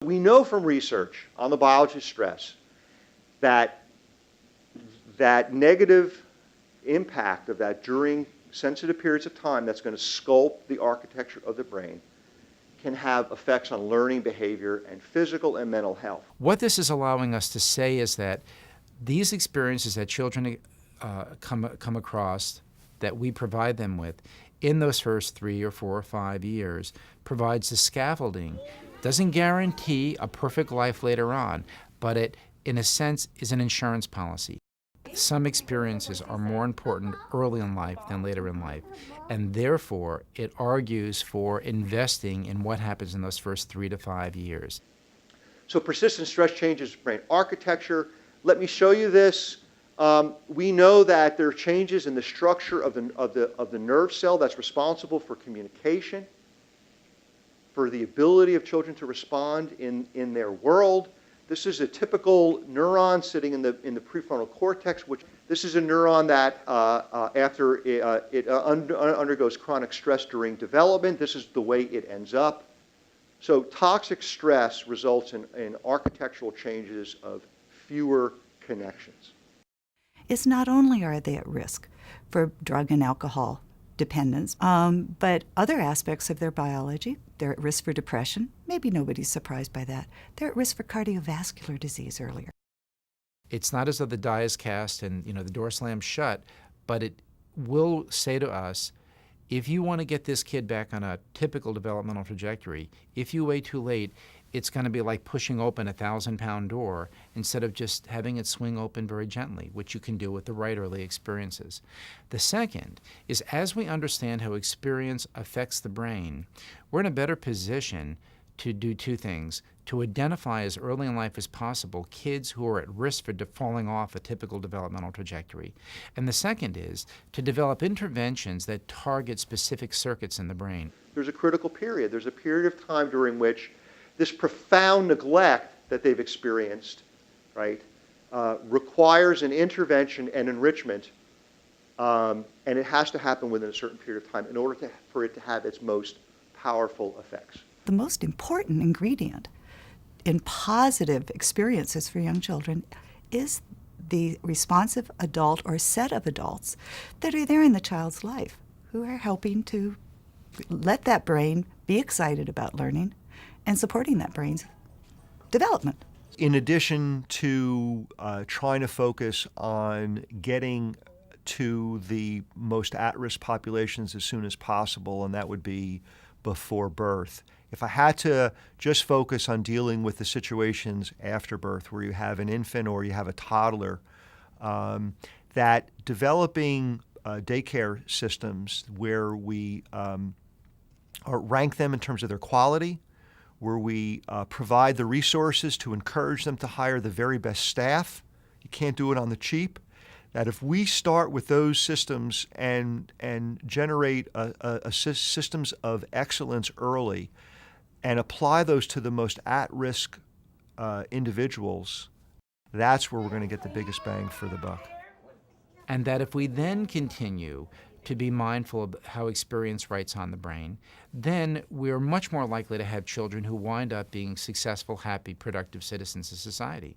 We know from research on the biology of stress that negative impact of that during sensitive periods of time that's going to sculpt the architecture of the brain can have effects on learning behavior and physical and mental health. What this is allowing us to say is that these experiences that children come across, that we provide them with in those first 3 or 4 or 5 years, provides the scaffolding. Doesn't guarantee a perfect life later on, but it, in a sense, is an insurance policy. Some experiences are more important early in life than later in life, and therefore it argues for investing in what happens in those first 3 to 5 years. So persistent stress changes brain architecture. Let me show you this. We know that there are changes in the structure of the nerve cell that's responsible for communication, for the ability of children to respond in their world. This is a typical neuron sitting in the prefrontal cortex. This is a neuron that after it undergoes chronic stress during development, this is the way it ends up. So toxic stress results in architectural changes of fewer connections. It's not only are they at risk for drug and alcohol dependence, but other aspects of their biology. They're at risk for depression. Maybe nobody's surprised by that. They're at risk for cardiovascular disease earlier. It's not as though the die is cast and the door slams shut, but it will say to us, if you want to get this kid back on a typical developmental trajectory, if you wait too late, it's going to be like pushing open a 1,000-pound door instead of just having it swing open very gently, which you can do with the right early experiences. The second is, as we understand how experience affects the brain, we're in a better position to do two things: to identify as early in life as possible kids who are at risk for falling off a typical developmental trajectory. And the second is to develop interventions that target specific circuits in the brain. There's a critical period. There's a period of time during which this profound neglect that they've experienced, right, requires an intervention and enrichment, and it has to happen within a certain period of time in order for it to have its most powerful effects. The most important ingredient in positive experiences for young children is the responsive adult or set of adults that are there in the child's life who are helping to let that brain be excited about learning and supporting that brain's development. In addition to trying to focus on getting to the most at-risk populations as soon as possible, and that would be before birth. If I had to just focus on dealing with the situations after birth where you have an infant or you have a toddler, that developing daycare systems where we rank them in terms of their quality, where we provide the resources to encourage them to hire the very best staff. You can't do it on the cheap. That if we start with those systems and generate systems of excellence early and apply those to the most at-risk individuals, that's where we're going to get the biggest bang for the buck. And that if we then continue to be mindful of how experience writes on the brain, then we're much more likely to have children who wind up being successful, happy, productive citizens of society.